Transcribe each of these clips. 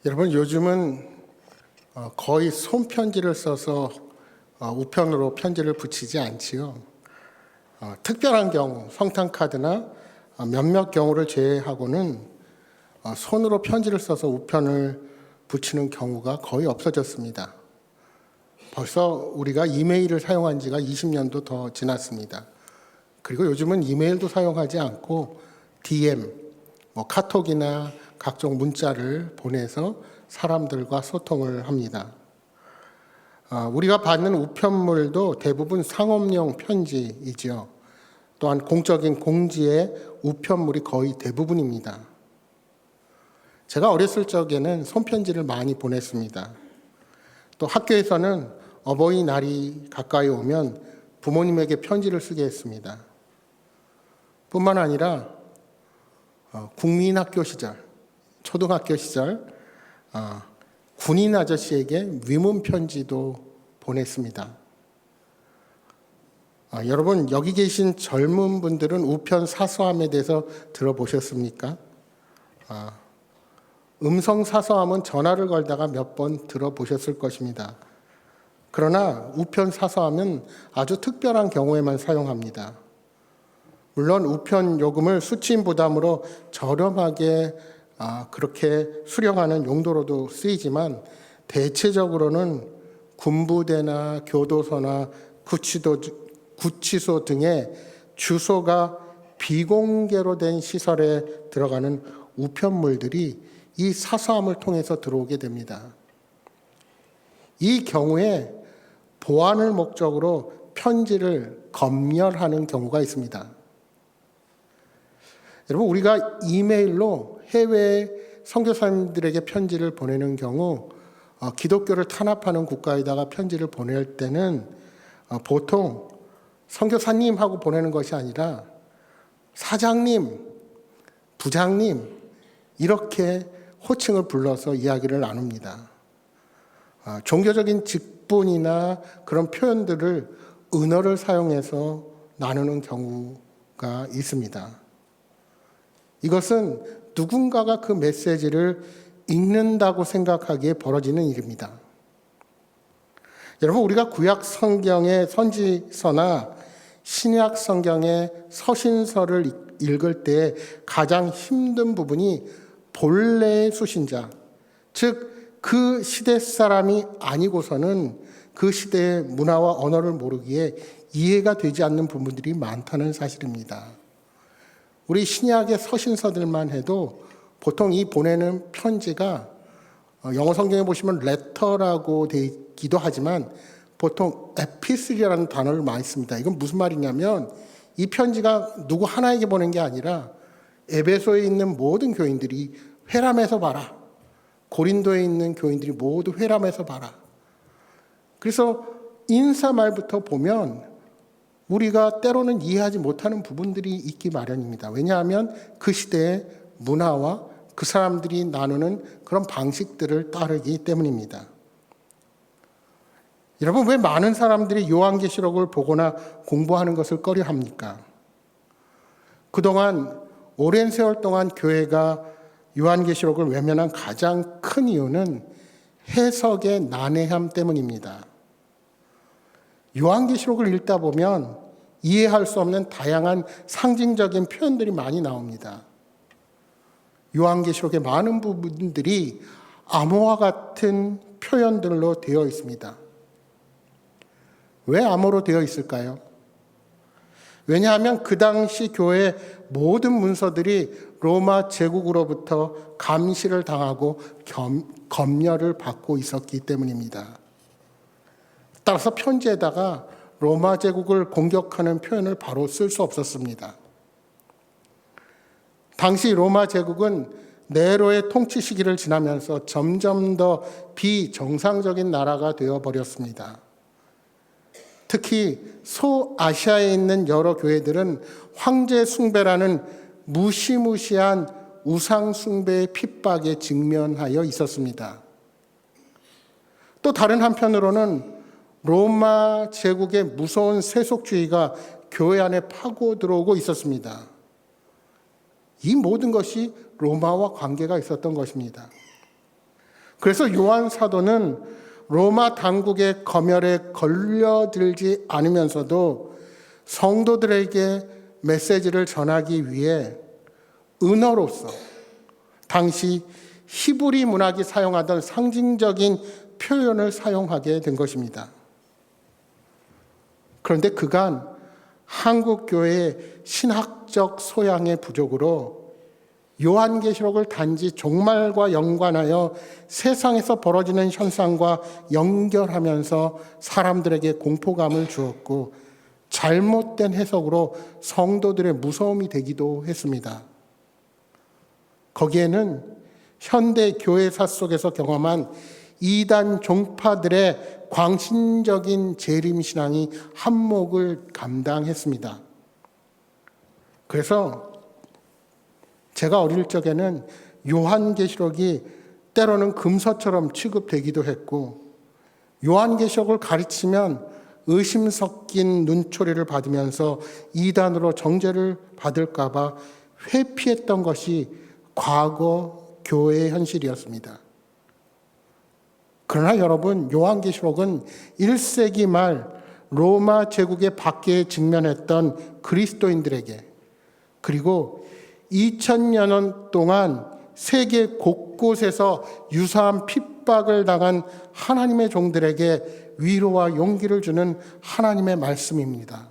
여러분, 요즘은 거의 손편지를 써서 우편으로 편지를 붙이지 않지요. 특별한 경우, 성탄카드나 몇몇 경우를 제외하고는 손으로 편지를 써서 우편을 붙이는 경우가 거의 없어졌습니다. 벌써 우리가 이메일을 사용한 지가 20년도 더 지났습니다. 그리고 요즘은 이메일도 사용하지 않고 DM, 카톡이나 각종 문자를 보내서 사람들과 소통을 합니다. 우리가 받는 우편물도 대부분 상업용 편지이죠. 또한 공적인 공지의 우편물이 거의 대부분입니다. 제가 어렸을 적에는 손편지를 많이 보냈습니다. 또 학교에서는 어버이날이 가까이 오면 부모님에게 편지를 쓰게 했습니다. 뿐만 아니라 국민학교 시절, 초등학교 시절 군인 아저씨에게 위문 편지도 보냈습니다. 여러분, 여기 계신 젊은 분들은 우편 사서함에 대해서 들어보셨습니까? 음성 사서함은 전화를 걸다가 몇 번 들어보셨을 것입니다. 그러나 우편 사서함은 아주 특별한 경우에만 사용합니다. 물론 우편 요금을 수취인 부담으로 저렴하게 그렇게 수령하는 용도로도 쓰이지만 대체적으로는 군부대나 교도소나 구치소 등의 주소가 비공개로 된 시설에 들어가는 우편물들이 이 사서함을 통해서 들어오게 됩니다. 이 경우에 보안을 목적으로 편지를 검열하는 경우가 있습니다. 여러분, 우리가 이메일로 해외 선교사님들에게 편지를 보내는 경우 기독교를 탄압하는 국가에다가 편지를 보낼 때는 보통 선교사님 하고 보내는 것이 아니라 사장님, 부장님 이렇게 호칭을 불러서 이야기를 나눕니다. 종교적인 직분이나 그런 표현들을 은어를 사용해서 나누는 경우가 있습니다. 이것은 누군가가 그 메시지를 읽는다고 생각하기에 벌어지는 일입니다. 여러분, 우리가 구약 성경의 선지서나 신약 성경의 서신서를 읽을 때 가장 힘든 부분이 본래의 수신자, 즉 그 시대 사람이 아니고서는 그 시대의 문화와 언어를 모르기에 이해가 되지 않는 부분들이 많다는 사실입니다. 우리 신약의 서신서들만 해도 보통 이 보내는 편지가 영어 성경에 보시면 letter라고 되어 있기도 하지만 보통 epistle이라는 단어를 많이 씁니다. 이건 무슨 말이냐면 이 편지가 누구 하나에게 보낸 게 아니라 에베소에 있는 모든 교인들이 회람해서 봐라. 고린도에 있는 교인들이 모두 회람해서 봐라. 그래서 인사말부터 보면 우리가 때로는 이해하지 못하는 부분들이 있기 마련입니다. 왜냐하면 그 시대의 문화와 그 사람들이 나누는 그런 방식들을 따르기 때문입니다. 여러분, 왜 많은 사람들이 요한계시록을 보거나 공부하는 것을 꺼려합니까? 그동안 오랜 세월 동안 교회가 요한계시록을 외면한 가장 큰 이유는 해석의 난해함 때문입니다. 요한계시록을 읽다 보면 이해할 수 없는 다양한 상징적인 표현들이 많이 나옵니다. 요한계시록의 많은 부분들이 암호와 같은 표현들로 되어 있습니다. 왜 암호로 되어 있을까요? 왜냐하면 그 당시 교회의 모든 문서들이 로마 제국으로부터 감시를 당하고 검열을 받고 있었기 때문입니다. 따라서 편지에다가 로마 제국을 공격하는 표현을 바로 쓸 수 없었습니다. 당시 로마 제국은 네로의 통치 시기를 지나면서 점점 더 비정상적인 나라가 되어버렸습니다. 특히 소아시아에 있는 여러 교회들은 황제 숭배라는 무시무시한 우상 숭배의 핍박에 직면하여 있었습니다. 또 다른 한편으로는 로마 제국의 무서운 세속주의가 교회 안에 파고 들어오고 있었습니다. 이 모든 것이 로마와 관계가 있었던 것입니다. 그래서 요한 사도는 로마 당국의 검열에 걸려들지 않으면서도 성도들에게 메시지를 전하기 위해 은어로서 당시 히브리 문학이 사용하던 상징적인 표현을 사용하게 된 것입니다. 그런데 그간 한국 교회의 신학적 소양의 부족으로 요한계시록을 단지 종말과 연관하여 세상에서 벌어지는 현상과 연결하면서 사람들에게 공포감을 주었고 잘못된 해석으로 성도들의 무서움이 되기도 했습니다. 거기에는 현대 교회사 속에서 경험한 이단 종파들의 광신적인 재림신앙이 한몫을 감당했습니다. 그래서 제가 어릴 적에는 요한계시록이 때로는 금서처럼 취급되기도 했고, 요한계시록을 가르치면 의심 섞인 눈초리를 받으면서 이단으로 정죄를 받을까 봐 회피했던 것이 과거 교회의 현실이었습니다. 그러나 여러분, 요한계시록은 1세기 말 로마 제국의 박해에 직면했던 그리스도인들에게, 그리고 2000년 동안 세계 곳곳에서 유사한 핍박을 당한 하나님의 종들에게 위로와 용기를 주는 하나님의 말씀입니다.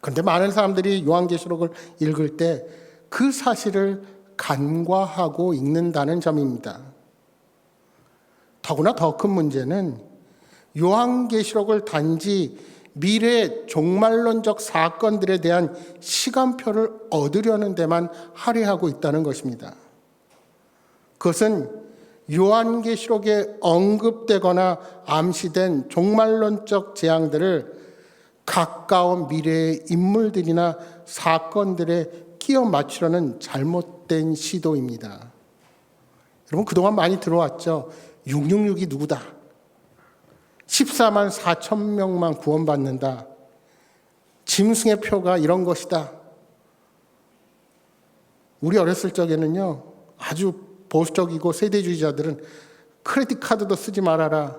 그런데 많은 사람들이 요한계시록을 읽을 때 그 사실을 간과하고 읽는다는 점입니다. 더구나 더 큰 문제는 요한계시록을 단지 미래의 종말론적 사건들에 대한 시간표를 얻으려는 데만 할애하고 있다는 것입니다. 그것은 요한계시록에 언급되거나 암시된 종말론적 재앙들을 가까운 미래의 인물들이나 사건들에 끼워 맞추려는 잘못된 시도입니다. 여러분, 그동안 많이 들어왔죠. 666이 누구다. 14만 4천 명만 구원받는다. 짐승의 표가 이런 것이다. 우리 어렸을 적에는요, 아주 보수적이고 세대주의자들은 크레딧 카드도 쓰지 말아라.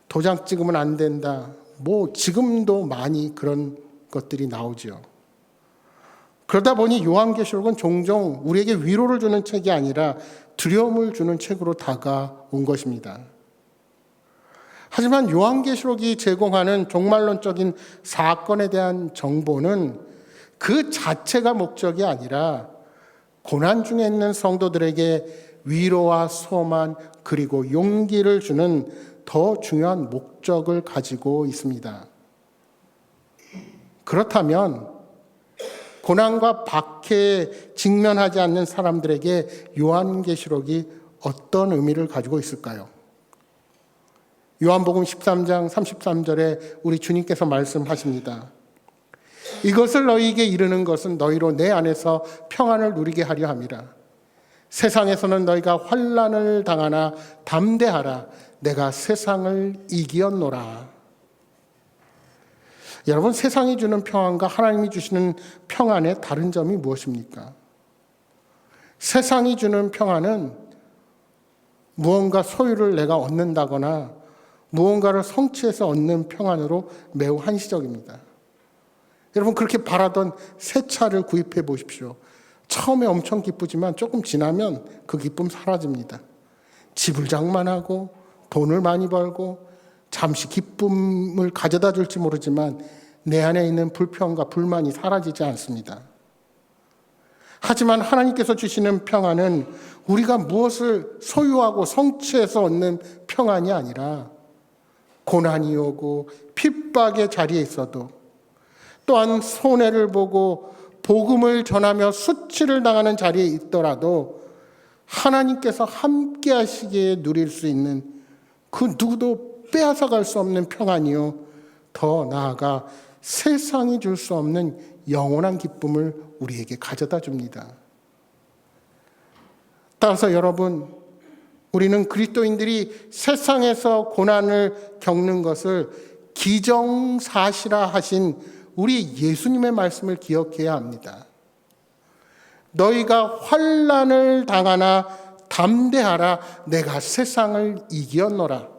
도장 찍으면 안 된다. 뭐 지금도 많이 그런 것들이 나오죠. 그러다 보니 요한계시록은 종종 우리에게 위로를 주는 책이 아니라 두려움을 주는 책으로 다가온 것입니다. 하지만 요한계시록이 제공하는 종말론적인 사건에 대한 정보는 그 자체가 목적이 아니라 고난 중에 있는 성도들에게 위로와 소망 그리고 용기를 주는 더 중요한 목적을 가지고 있습니다. 그렇다면 고난과 박해에 직면하지 않는 사람들에게 요한계시록이 어떤 의미를 가지고 있을까요? 요한복음 13장 33절에 우리 주님께서 말씀하십니다. 이것을 너희에게 이르는 것은 너희로 내 안에서 평안을 누리게 하려 함이라. 세상에서는 너희가 환난을 당하나 담대하라. 내가 세상을 이기었노라. 여러분, 세상이 주는 평안과 하나님이 주시는 평안의 다른 점이 무엇입니까? 세상이 주는 평안은 무언가 소유를 내가 얻는다거나 무언가를 성취해서 얻는 평안으로 매우 한시적입니다. 여러분, 그렇게 바라던 새 차를 구입해 보십시오. 처음에 엄청 기쁘지만 조금 지나면 그 기쁨 사라집니다. 집을 장만하고 돈을 많이 벌고 잠시 기쁨을 가져다 줄지 모르지만 내 안에 있는 불평과 불만이 사라지지 않습니다. 하지만 하나님께서 주시는 평안은 우리가 무엇을 소유하고 성취해서 얻는 평안이 아니라 고난이 오고 핍박의 자리에 있어도, 또한 손해를 보고 복음을 전하며 수치를 당하는 자리에 있더라도 하나님께서 함께 하시기에 누릴 수 있는 그 누구도 빼앗아갈 수 없는 평안이요, 더 나아가 세상이 줄 수 없는 영원한 기쁨을 우리에게 가져다 줍니다. 따라서 여러분, 우리는 그리스도인들이 세상에서 고난을 겪는 것을 기정사실화 하신 우리 예수님의 말씀을 기억해야 합니다. 너희가 환난을 당하나 담대하라. 내가 세상을 이겼노라.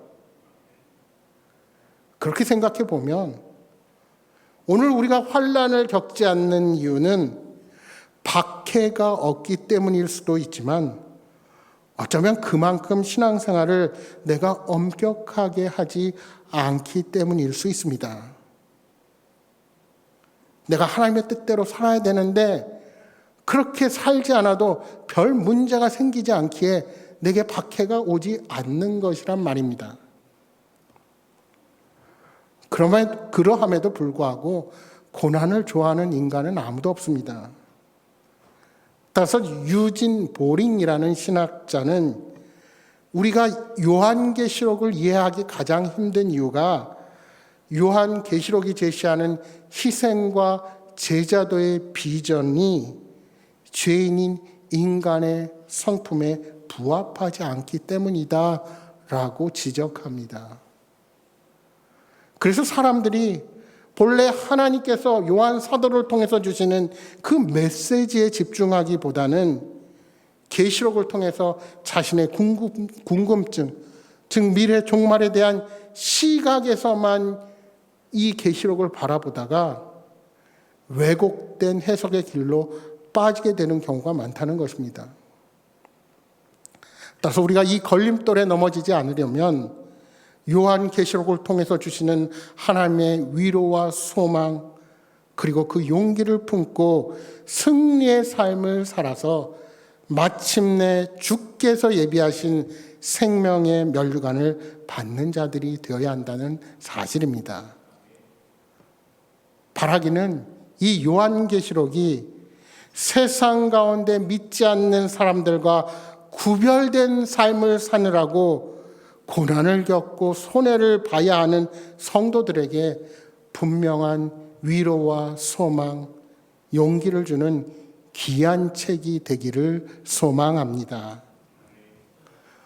그렇게 생각해 보면 오늘 우리가 환난을 겪지 않는 이유는 박해가 없기 때문일 수도 있지만 어쩌면 그만큼 신앙생활을 내가 엄격하게 하지 않기 때문일 수 있습니다. 내가 하나님의 뜻대로 살아야 되는데 그렇게 살지 않아도 별 문제가 생기지 않기에 내게 박해가 오지 않는 것이란 말입니다. 그러함에도 불구하고 고난을 좋아하는 인간은 아무도 없습니다. 따라서 유진 보링이라는 신학자는 우리가 요한계시록을 이해하기 가장 힘든 이유가 요한계시록이 제시하는 희생과 제자도의 비전이 죄인인 인간의 성품에 부합하지 않기 때문이다라고 지적합니다. 그래서 사람들이 본래 하나님께서 요한 사도를 통해서 주시는 그 메시지에 집중하기보다는 계시록을 통해서 자신의 궁금증, 즉 미래 종말에 대한 시각에서만 이 계시록을 바라보다가 왜곡된 해석의 길로 빠지게 되는 경우가 많다는 것입니다. 따라서 우리가 이 걸림돌에 넘어지지 않으려면 요한계시록을 통해서 주시는 하나님의 위로와 소망 그리고 그 용기를 품고 승리의 삶을 살아서 마침내 주께서 예비하신 생명의 면류관을 받는 자들이 되어야 한다는 사실입니다. 바라기는 이 요한계시록이 세상 가운데 믿지 않는 사람들과 구별된 삶을 사느라고 고난을 겪고 손해를 봐야 하는 성도들에게 분명한 위로와 소망, 용기를 주는 귀한 책이 되기를 소망합니다.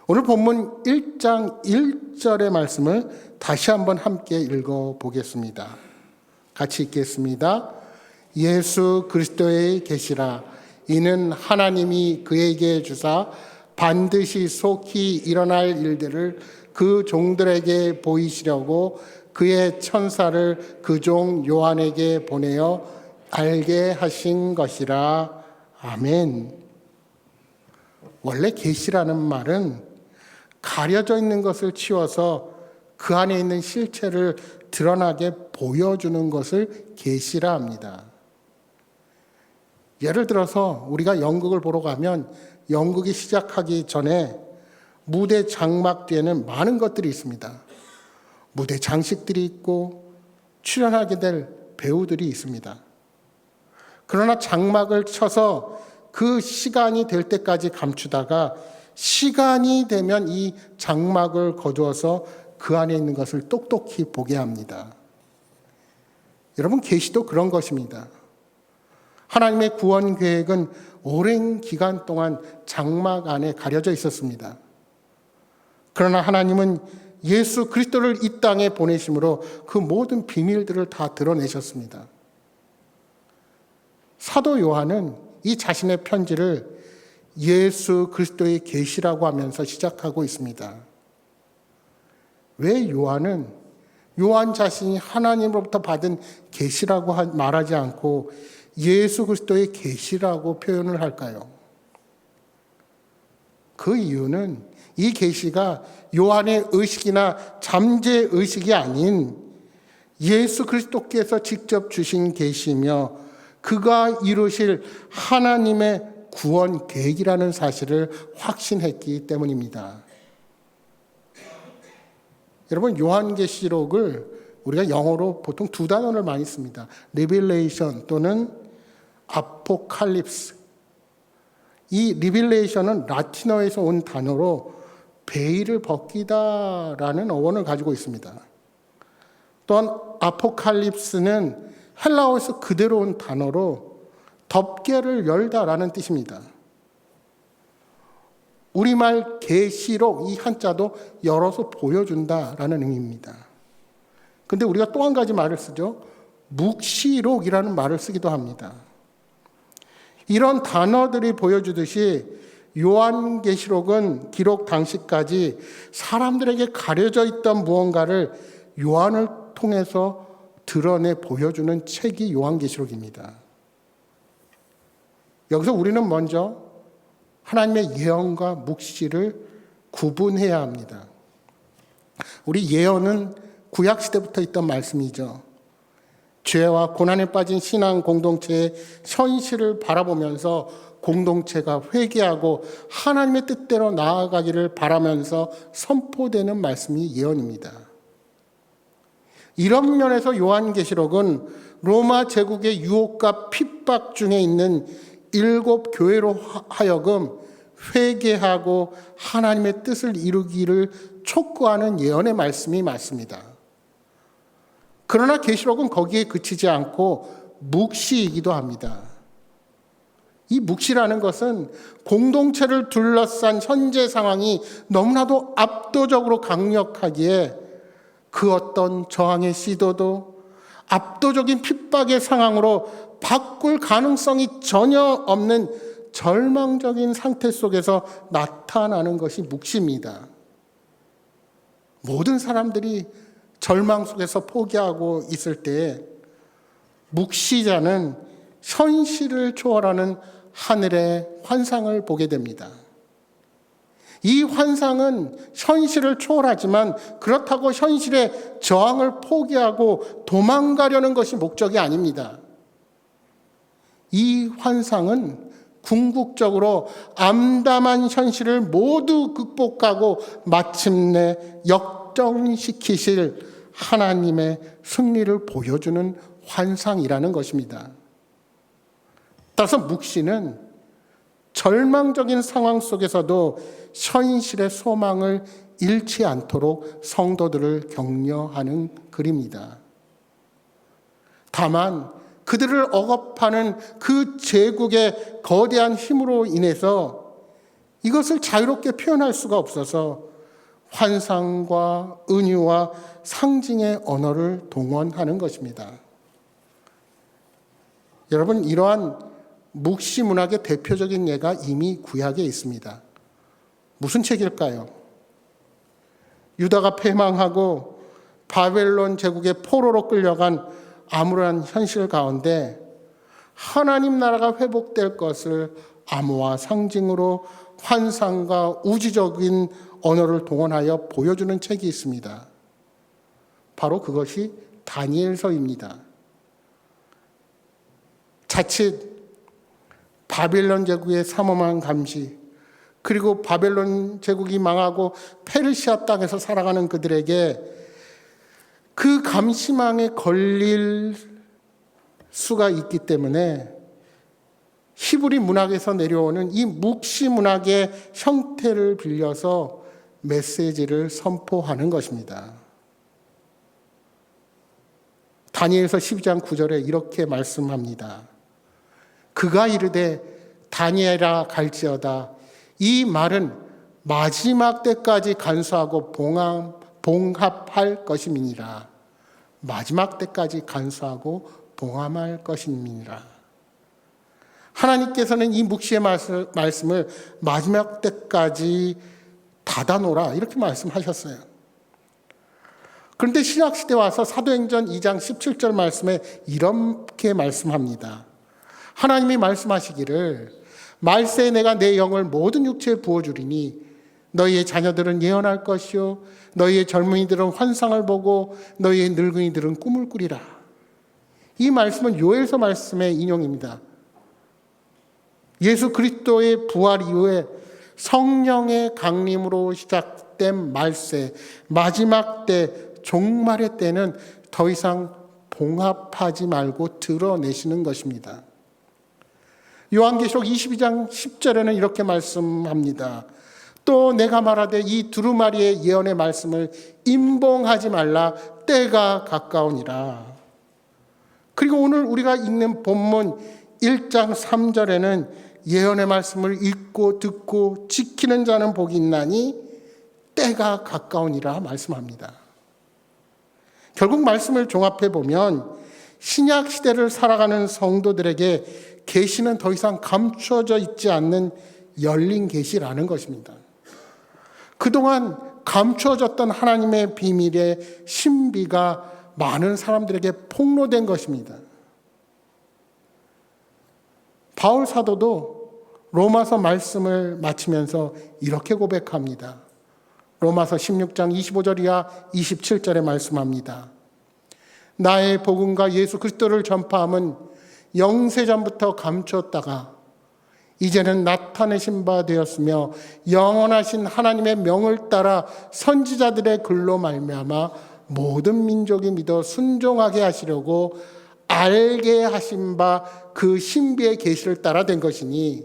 오늘 본문 1장 1절의 말씀을 다시 한번 함께 읽어보겠습니다. 같이 읽겠습니다. 예수 그리스도의 계시라. 이는 하나님이 그에게 주사 반드시 속히 일어날 일들을 그 종들에게 보이시려고 그의 천사를 그 종 요한에게 보내어 알게 하신 것이라. 아멘. 원래 계시라는 말은 가려져 있는 것을 치워서 그 안에 있는 실체를 드러나게 보여주는 것을 계시라 합니다. 예를 들어서 우리가 연극을 보러 가면 연극이 시작하기 전에 무대 장막 뒤에는 많은 것들이 있습니다. 무대 장식들이 있고 출연하게 될 배우들이 있습니다. 그러나 장막을 쳐서 그 시간이 될 때까지 감추다가 시간이 되면 이 장막을 거두어서 그 안에 있는 것을 똑똑히 보게 합니다. 여러분, 계시도 그런 것입니다. 하나님의 구원 계획은 오랜 기간 동안 장막 안에 가려져 있었습니다. 그러나 하나님은 예수 그리스도를 이 땅에 보내심으로 그 모든 비밀들을 다 드러내셨습니다. 사도 요한은 이 자신의 편지를 예수 그리스도의 계시라고 하면서 시작하고 있습니다. 왜 요한 자신이 하나님으로부터 받은 계시라고 말하지 않고 예수 그리스도의 계시라고 표현을 할까요? 그 이유는 이 계시가 요한의 의식이나 잠재 의식이 아닌 예수 그리스도께서 직접 주신 계시며 그가 이루실 하나님의 구원 계획이라는 사실을 확신했기 때문입니다. 여러분, 요한계시록을 우리가 영어로 보통 두 단어를 많이 씁니다. 리빌레이션 또는 아포칼립스. 이 리빌레이션은 라틴어에서 온 단어로 베일을 벗기다라는 어원을 가지고 있습니다. 또한 아포칼립스는 헬라어에서 그대로 온 단어로 덮개를 열다라는 뜻입니다. 우리말 계시록 이 한자도 열어서 보여준다라는 의미입니다. 그런데 우리가 또 한 가지 말을 쓰죠. 묵시록이라는 말을 쓰기도 합니다. 이런 단어들이 보여주듯이 요한계시록은 기록 당시까지 사람들에게 가려져 있던 무언가를 요한을 통해서 드러내 보여주는 책이 요한계시록입니다. 여기서 우리는 먼저 하나님의 예언과 묵시를 구분해야 합니다. 우리 예언은 구약시대부터 있던 말씀이죠. 죄와 고난에 빠진 신앙 공동체의 현실을 바라보면서 공동체가 회개하고 하나님의 뜻대로 나아가기를 바라면서 선포되는 말씀이 예언입니다. 이런 면에서 요한계시록은 로마 제국의 유혹과 핍박 중에 있는 7 교회로 하여금 회개하고 하나님의 뜻을 이루기를 촉구하는 예언의 말씀이 맞습니다. 그러나 계시록은 거기에 그치지 않고 묵시이기도 합니다. 이 묵시라는 것은 공동체를 둘러싼 현재 상황이 너무나도 압도적으로 강력하기에 그 어떤 저항의 시도도 압도적인 핍박의 상황으로 바꿀 가능성이 전혀 없는 절망적인 상태 속에서 나타나는 것이 묵시입니다. 모든 사람들이 절망 속에서 포기하고 있을 때에 묵시자는 현실을 초월하는 하늘의 환상을 보게 됩니다. 이 환상은 현실을 초월하지만 그렇다고 현실의 저항을 포기하고 도망가려는 것이 목적이 아닙니다. 이 환상은 궁극적으로 암담한 현실을 모두 극복하고 마침내 역전시키실 하나님의 승리를 보여주는 환상이라는 것입니다. 따라서 묵시는 절망적인 상황 속에서도 현실의 소망을 잃지 않도록 성도들을 격려하는 글입니다. 다만 그들을 억압하는 그 제국의 거대한 힘으로 인해서 이것을 자유롭게 표현할 수가 없어서 환상과 은유와 상징의 언어를 동원하는 것입니다. 여러분, 이러한 묵시 문학의 대표적인 예가 이미 구약에 있습니다. 무슨 책일까요? 유다가 패망하고 바벨론 제국의 포로로 끌려간 암울한 현실 가운데 하나님 나라가 회복될 것을 암호화 상징으로 환상과 우주적인 언어를 동원하여 보여주는 책이 있습니다. 바로 그것이 다니엘서입니다. 자칫 바벨론 제국의 삼엄한 감시, 그리고 바벨론 제국이 망하고 페르시아 땅에서 살아가는 그들에게 그 감시망에 걸릴 수가 있기 때문에 히브리 문학에서 내려오는 이 묵시 문학의 형태를 빌려서 메시지를 선포하는 것입니다. 다니엘서 12장 9절에 이렇게 말씀합니다. 그가 이르되 다니엘아 갈지어다. 이 말은 마지막 때까지 간수하고 봉합할 것임이니라. 마지막 때까지 간수하고 봉합할 것임이니라. 하나님께서는 이 묵시의 말씀을 마지막 때까지 닫아놓으라 이렇게 말씀하셨어요. 그런데 신약시대 와서 사도행전 2장 17절 말씀에 이렇게 말씀합니다. 하나님이 말씀하시기를 말세에 내가 내 영을 모든 육체에 부어주리니 너희의 자녀들은 예언할 것이요 너희의 젊은이들은 환상을 보고 너희의 늙은이들은 꿈을 꾸리라. 이 말씀은 요엘서 말씀의 인용입니다. 예수 그리스도의 부활 이후에 성령의 강림으로 시작된 말세, 마지막 때, 종말의 때는 더 이상 봉합하지 말고 드러내시는 것입니다. 요한계시록 22장 10절에는 이렇게 말씀합니다. 또 내가 말하되 이 두루마리의 예언의 말씀을 임봉하지 말라. 때가 가까우니라. 그리고 오늘 우리가 읽는 본문 1장 3절에는 예언의 말씀을 읽고 듣고 지키는 자는 복이 있나니 때가 가까우니라 말씀합니다. 결국 말씀을 종합해 보면 신약 시대를 살아가는 성도들에게 계시는 더 이상 감추어져 있지 않는 열린 계시라는 것입니다. 그동안 감추어졌던 하나님의 비밀의 신비가 많은 사람들에게 폭로된 것입니다. 바울 사도도 로마서 말씀을 마치면서 이렇게 고백합니다. 로마서 16장 25절 이하 27절에 말씀합니다. 나의 복음과 예수 그리스도를 전파함은 영세전부터 감추었다가 이제는 나타내신 바 되었으며 영원하신 하나님의 명을 따라 선지자들의 글로 말미암아 모든 민족이 믿어 순종하게 하시려고 알게 하신 바 그 신비의 계시를 따라 된 것이니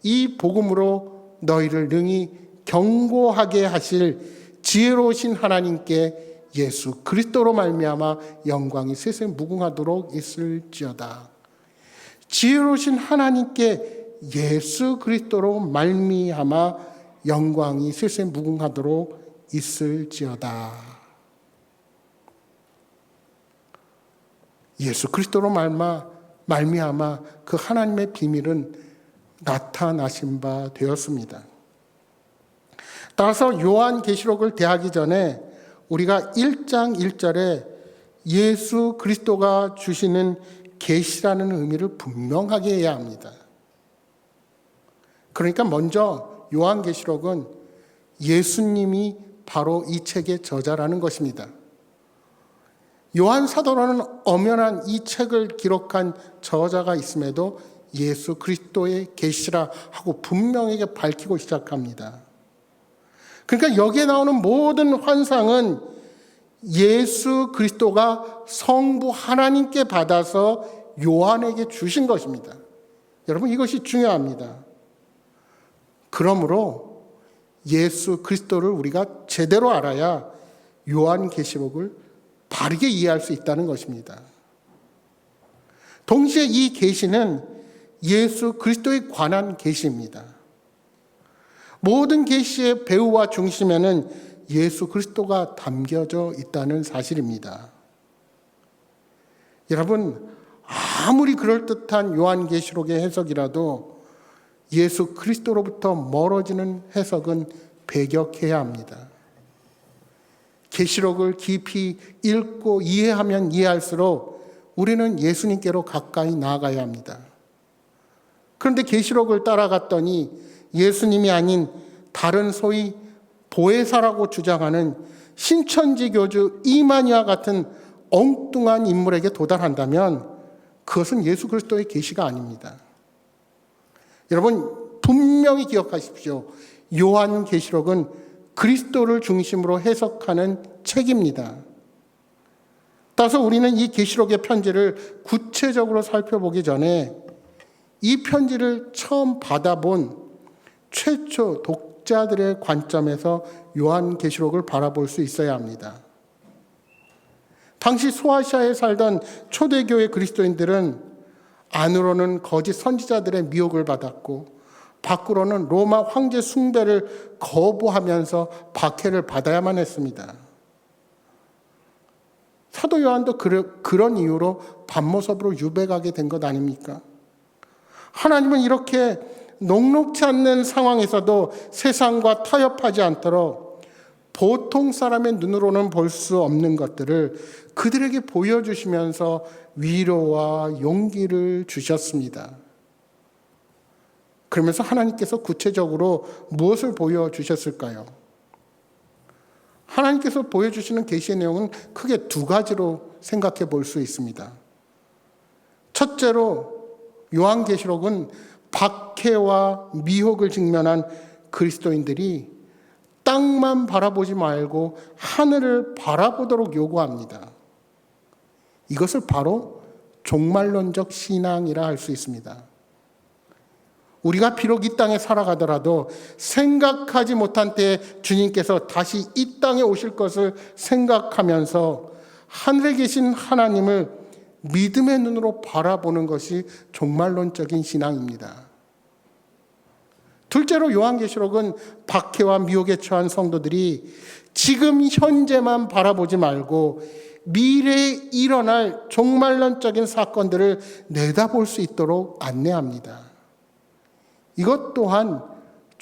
이 복음으로 너희를 능히 경고하게 하실 지혜로우신 하나님께 예수 그리스도로 말미암아 영광이 세세 무궁하도록 있을지어다. 지혜로우신 하나님께 예수 그리스도로 말미암아 영광이 세세 무궁하도록 있을지어다. 예수 그리스도로 말미암아 그 하나님의 비밀은 나타나신 바 되었습니다. 따라서 요한계시록을 대하기 전에 우리가 1장 1절에 예수 그리스도가 주시는 계시라는 의미를 분명하게 해야 합니다. 그러니까 먼저 요한계시록은 예수님이 바로 이 책의 저자라는 것입니다. 요한 사도라는 엄연한 이 책을 기록한 저자가 있음에도 예수 그리스도의 계시라 하고 분명하게 밝히고 시작합니다. 그러니까 여기에 나오는 모든 환상은 예수 그리스도가 성부 하나님께 받아서 요한에게 주신 것입니다. 여러분, 이것이 중요합니다. 그러므로 예수 그리스도를 우리가 제대로 알아야 요한계시록을 바르게 이해할 수 있다는 것입니다. 동시에 이 계시는 예수 그리스도에 관한 계시입니다. 모든 계시의 배후와 중심에는 예수 그리스도가 담겨져 있다는 사실입니다. 여러분, 아무리 그럴듯한 요한계시록의 해석이라도 예수 그리스도로부터 멀어지는 해석은 배격해야 합니다. 계시록을 깊이 읽고 이해하면 이해할수록 우리는 예수님께로 가까이 나아가야 합니다. 그런데 계시록을 따라갔더니 예수님이 아닌 다른 소위 보혜사라고 주장하는 신천지 교주 이만희와 같은 엉뚱한 인물에게 도달한다면 그것은 예수 그리스도의 계시가 아닙니다. 여러분, 분명히 기억하십시오. 요한계시록은 그리스도를 중심으로 해석하는 책입니다. 따라서 우리는 이 계시록의 편지를 구체적으로 살펴보기 전에 이 편지를 처음 받아본 최초 독자들의 관점에서 요한계시록을 바라볼 수 있어야 합니다. 당시 소아시아에 살던 초대교회 그리스도인들은 안으로는 거짓 선지자들의 미혹을 받았고 밖으로는 로마 황제 숭배를 거부하면서 박해를 받아야만 했습니다. 사도 요한도 그런 이유로 밤모섭으로 유배가게 된 것 아닙니까? 하나님은 이렇게 녹록지 않는 상황에서도 세상과 타협하지 않도록 보통 사람의 눈으로는 볼 수 없는 것들을 그들에게 보여주시면서 위로와 용기를 주셨습니다. 그러면서 하나님께서 구체적으로 무엇을 보여주셨을까요? 하나님께서 보여주시는 계시의 내용은 크게 두 가지로 생각해 볼 수 있습니다. 첫째로 요한계시록은 박해와 미혹을 직면한 그리스도인들이 땅만 바라보지 말고 하늘을 바라보도록 요구합니다. 이것을 바로 종말론적 신앙이라 할 수 있습니다. 우리가 비록 이 땅에 살아가더라도 생각하지 못한 때에 주님께서 다시 이 땅에 오실 것을 생각하면서 하늘에 계신 하나님을 믿음의 눈으로 바라보는 것이 종말론적인 신앙입니다. 둘째로 요한계시록은 박해와 미혹에 처한 성도들이 지금 현재만 바라보지 말고 미래에 일어날 종말론적인 사건들을 내다볼 수 있도록 안내합니다. 이것 또한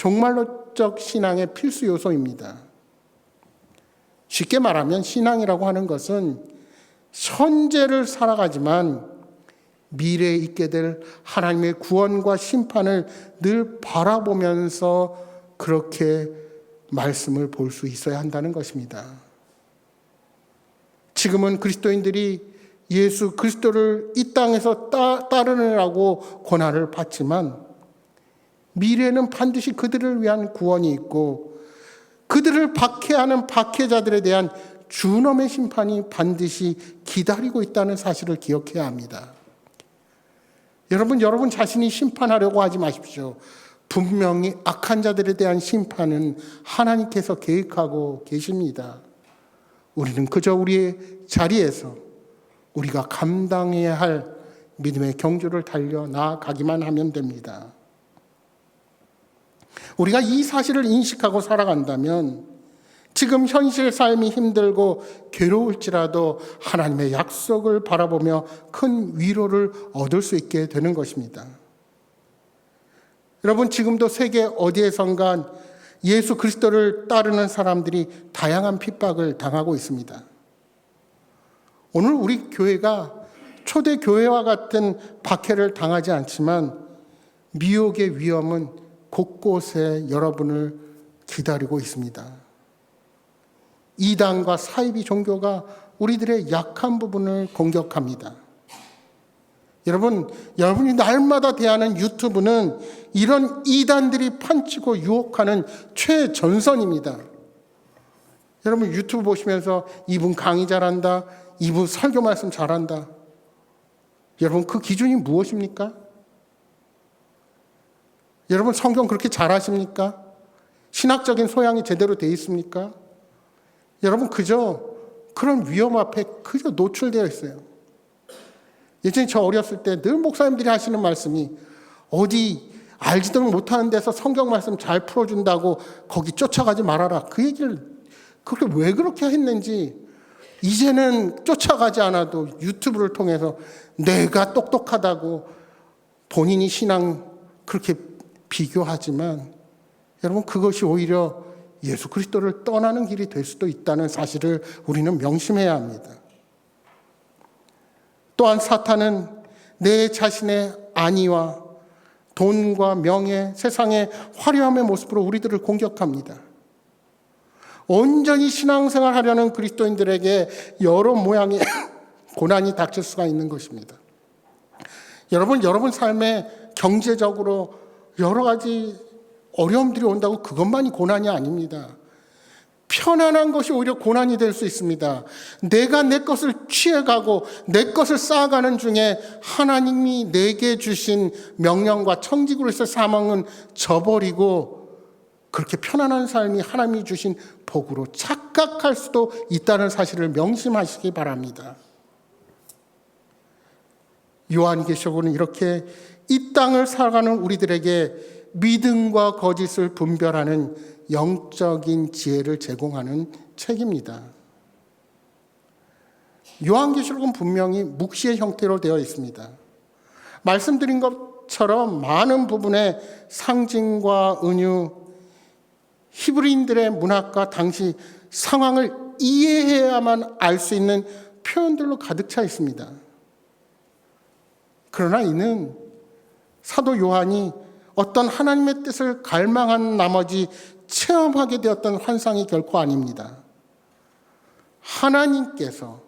종말론적 신앙의 필수 요소입니다. 쉽게 말하면 신앙이라고 하는 것은 현재를 살아가지만 미래에 있게 될 하나님의 구원과 심판을 늘 바라보면서 그렇게 말씀을 볼 수 있어야 한다는 것입니다. 지금은 그리스도인들이 예수 그리스도를 이 땅에서 따르느라고 고난을 받지만 미래에는 반드시 그들을 위한 구원이 있고 그들을 박해하는 박해자들에 대한 준엄의 심판이 반드시 기다리고 있다는 사실을 기억해야 합니다. 여러분 자신이 심판하려고 하지 마십시오. 분명히 악한 자들에 대한 심판은 하나님께서 계획하고 계십니다. 우리는 그저 우리의 자리에서 우리가 감당해야 할 믿음의 경주를 달려 나아가기만 하면 됩니다. 우리가 이 사실을 인식하고 살아간다면 지금 현실 삶이 힘들고 괴로울지라도 하나님의 약속을 바라보며 큰 위로를 얻을 수 있게 되는 것입니다. 여러분, 지금도 세계 어디에선가 예수 그리스도를 따르는 사람들이 다양한 핍박을 당하고 있습니다. 오늘 우리 교회가 초대 교회와 같은 박해를 당하지 않지만 미혹의 위험은 곳곳에 여러분을 기다리고 있습니다. 이단과 사이비 종교가 우리들의 약한 부분을 공격합니다. 여러분이 날마다 대하는 유튜브는 이런 이단들이 판치고 유혹하는 최전선입니다. 여러분 유튜브 보시면서 이분 강의 잘한다, 이분 설교 말씀 잘한다. 여러분 그 기준이 무엇입니까? 여러분 성경 그렇게 잘하십니까? 신학적인 소양이 제대로 돼 있습니까? 여러분 그저 그런 위험 앞에 그저 노출되어 있어요. 예전에 저 어렸을 때 늘 목사님들이 하시는 말씀이 어디 알지도 못하는 데서 성경 말씀 잘 풀어준다고 거기 쫓아가지 말아라. 그 얘기를 그렇게 왜 그렇게 했는지 이제는 쫓아가지 않아도 유튜브를 통해서 내가 똑똑하다고 본인이 신앙 그렇게 비교하지만 여러분 그것이 오히려 예수 그리스도를 떠나는 길이 될 수도 있다는 사실을 우리는 명심해야 합니다. 또한 사탄은 내 자신의 안위와 돈과 명예, 세상의 화려함의 모습으로 우리들을 공격합니다. 온전히 신앙생활 하려는 그리스도인들에게 여러 모양의 고난이 닥칠 수가 있는 것입니다. 여러분 삶에 경제적으로 여러 가지 어려움들이 온다고 그것만이 고난이 아닙니다. 편안한 것이 오히려 고난이 될 수 있습니다. 내가 내 것을 취해가고 내 것을 쌓아가는 중에 하나님이 내게 주신 명령과 청지기로서의 사명은 저버리고 그렇게 편안한 삶이 하나님이 주신 복으로 착각할 수도 있다는 사실을 명심하시기 바랍니다. 요한계시록은 이렇게 이 땅을 살아가는 우리들에게 믿음과 거짓을 분별하는 영적인 지혜를 제공하는 책입니다. 요한계시록은 분명히 묵시의 형태로 되어 있습니다. 말씀드린 것처럼 많은 부분의 상징과 은유, 히브리인들의 문학과 당시 상황을 이해해야만 알 수 있는 표현들로 가득 차 있습니다. 그러나 이는 사도 요한이 어떤 하나님의 뜻을 갈망한 나머지 체험하게 되었던 환상이 결코 아닙니다. 하나님께서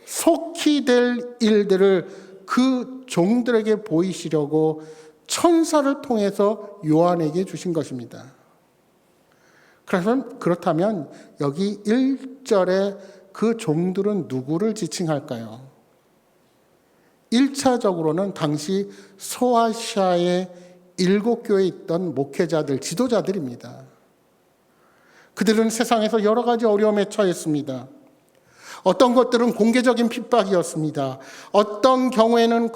속히 될 일들을 그 종들에게 보이시려고 천사를 통해서 요한에게 주신 것입니다. 그렇다면 여기 1절에 그 종들은 누구를 지칭할까요? 1차적으로는 당시 소아시아의 7교회에 있던 목회자들, 지도자들입니다. 그들은 세상에서 여러 가지 어려움에 처했습니다. 어떤 것들은 공개적인 핍박이었습니다. 어떤 경우에는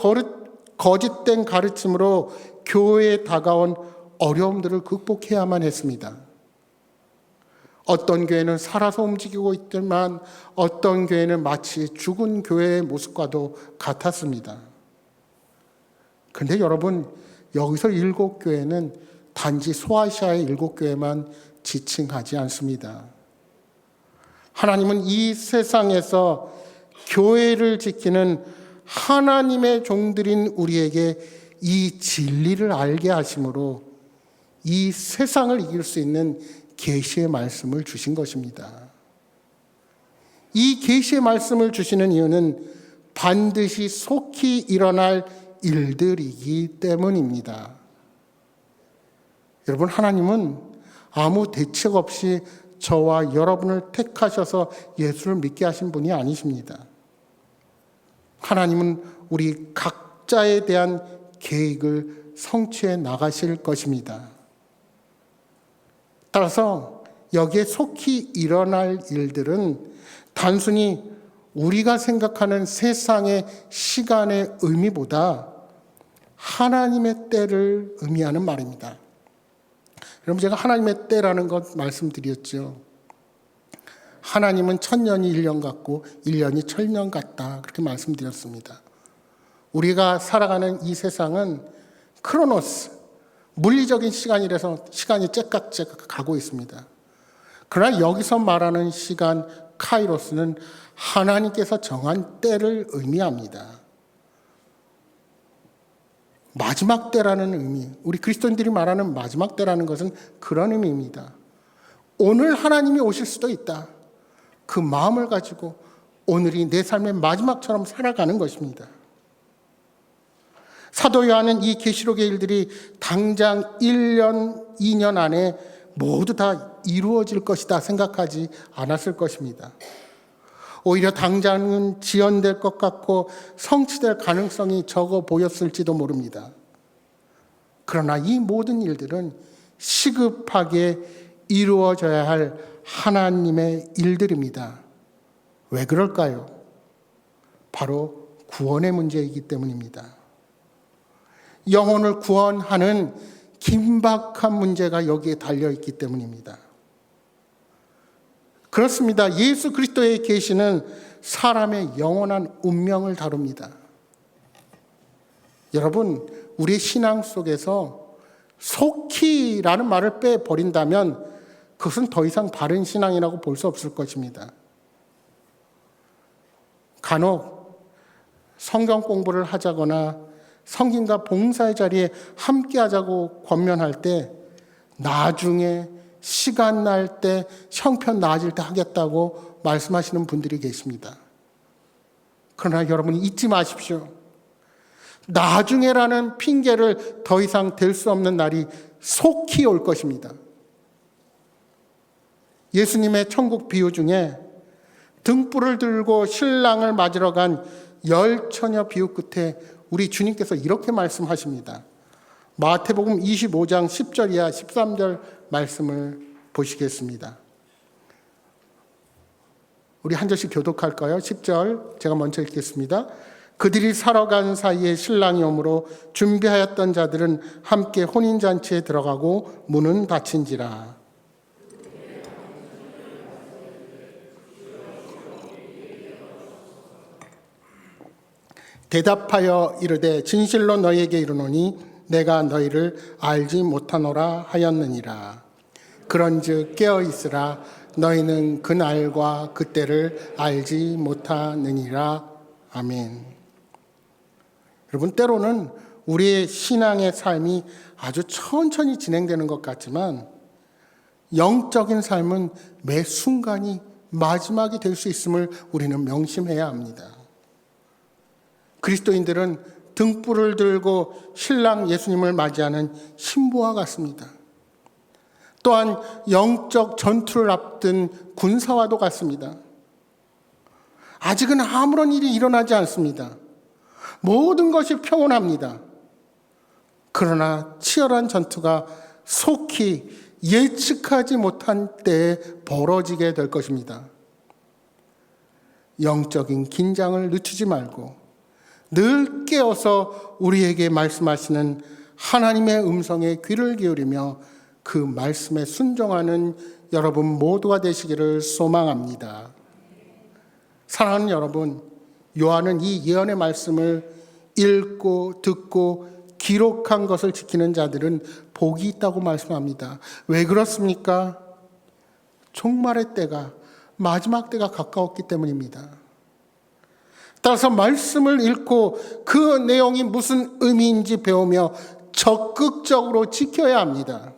거짓된 가르침으로 교회에 다가온 어려움들을 극복해야만 했습니다. 어떤 교회는 살아서 움직이고 있지만 어떤 교회는 마치 죽은 교회의 모습과도 같았습니다. 그런데 여러분, 여기서 7교회는 단지 소아시아의 7교회만 지칭하지 않습니다. 하나님은 이 세상에서 교회를 지키는 하나님의 종들인 우리에게 이 진리를 알게 하심으로 이 세상을 이길 수 있는 계시의 말씀을 주신 것입니다. 이 계시의 말씀을 주시는 이유는 반드시 속히 일어날 일들이기 때문입니다. 여러분, 하나님은 아무 대책 없이 저와 여러분을 택하셔서 예수를 믿게 하신 분이 아니십니다. 하나님은 우리 각자에 대한 계획을 성취해 나가실 것입니다. 따라서 여기에 속히 일어날 일들은 단순히 우리가 생각하는 세상의 시간의 의미보다 하나님의 때를 의미하는 말입니다. 여러분, 제가 하나님의 때라는 것 말씀드렸죠. 하나님은 1000년이 1년 같고 1년이 1000년 같다, 그렇게 말씀드렸습니다. 우리가 살아가는 이 세상은 크로노스, 물리적인 시간이라서 시간이 째깍째깍 가고 있습니다. 그러나 여기서 말하는 시간 카이로스는 하나님께서 정한 때를 의미합니다. 마지막 때라는 의미, 우리 그리스도인들이 말하는 마지막 때라는 것은 그런 의미입니다. 오늘 하나님이 오실 수도 있다. 그 마음을 가지고 오늘이 내 삶의 마지막처럼 살아가는 것입니다. 사도 요한은 이 계시록의 일들이 당장 1년, 2년 안에 모두 다 이루어질 것이다 생각하지 않았을 것입니다. 오히려 당장은 지연될 것 같고 성취될 가능성이 적어 보였을지도 모릅니다. 그러나 이 모든 일들은 시급하게 이루어져야 할 하나님의 일들입니다. 왜 그럴까요? 바로 구원의 문제이기 때문입니다. 영혼을 구원하는 긴박한 문제가 여기에 달려있기 때문입니다. 그렇습니다. 예수 그리스도의 계시는 사람의 영원한 운명을 다룹니다. 여러분, 우리의 신앙 속에서 속히라는 말을 빼버린다면 그것은 더 이상 바른 신앙이라고 볼 수 없을 것입니다. 간혹 성경 공부를 하자거나 성김과 봉사의 자리에 함께 하자고 권면할 때 나중에 시간 날 때 형편 나아질 때 하겠다고 말씀하시는 분들이 계십니다. 그러나 여러분 잊지 마십시오. 나중에라는 핑계를 더 이상 댈 수 없는 날이 속히 올 것입니다. 예수님의 천국 비유 중에 등불을 들고 신랑을 맞으러 간 10처녀 비유 끝에 우리 주님께서 이렇게 말씀하십니다. 마태복음 25장 10절 이하 13절 말씀을 보시겠습니다. 우리 한 절씩 교독할까요? 10절 제가 먼저 읽겠습니다. 그들이 살아간 사이에 신랑이 오므로 준비하였던 자들은 함께 혼인잔치에 들어가고 문은 닫힌지라. 대답하여 이르되 진실로 너희에게 이르노니 내가 너희를 알지 못하노라 하였느니라. 그런즉 깨어있으라. 너희는 그날과 그때를 알지 못하느니라. 아멘. 여러분, 때로는 우리의 신앙의 삶이 아주 천천히 진행되는 것 같지만 영적인 삶은 매 순간이 마지막이 될 수 있음을 우리는 명심해야 합니다. 그리스도인들은 등불을 들고 신랑 예수님을 맞이하는 신부와 같습니다. 또한 영적 전투를 앞둔 군사와도 같습니다. 아직은 아무런 일이 일어나지 않습니다. 모든 것이 평온합니다. 그러나 치열한 전투가 속히 예측하지 못한 때에 벌어지게 될 것입니다. 영적인 긴장을 늦추지 말고 늘 깨어서 우리에게 말씀하시는 하나님의 음성에 귀를 기울이며 그 말씀에 순종하는 여러분 모두가 되시기를 소망합니다. 사랑하는 여러분, 요한은 이 예언의 말씀을 읽고 듣고 기록한 것을 지키는 자들은 복이 있다고 말씀합니다. 왜 그렇습니까? 종말의 때가, 마지막 때가 가까웠기 때문입니다. 따라서 말씀을 읽고 그 내용이 무슨 의미인지 배우며 적극적으로 지켜야 합니다.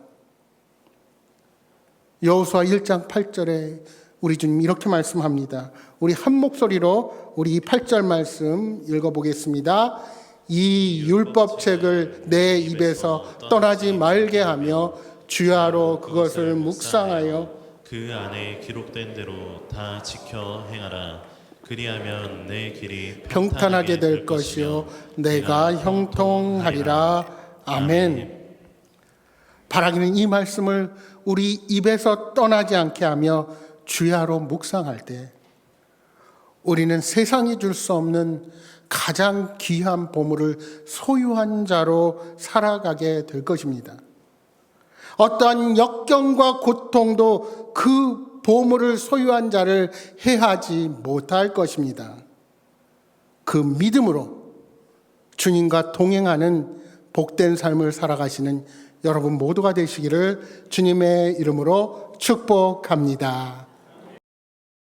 여호수아 1장 8절에 우리 주님 이렇게 말씀합니다. 우리 한 목소리로 우리 8절 말씀 읽어보겠습니다. 이 율법책을 내 입에서 떠나지 말게 하며 주야로 그것을 묵상하여 그 안에 기록된 대로 다 지켜 행하라. 그리하면 내 길이 평탄하게 될 것이요 내가 형통하리라. 아멘. 바라기는 이 말씀을 우리 입에서 떠나지 않게 하며 주야로 묵상할 때 우리는 세상이 줄 수 없는 가장 귀한 보물을 소유한 자로 살아가게 될 것입니다. 어떠한 역경과 고통도 그 보물을 소유한 자를 해하지 못할 것입니다. 그 믿음으로 주님과 동행하는 복된 삶을 살아가시는 여러분 모두가 되시기를 주님의 이름으로 축복합니다.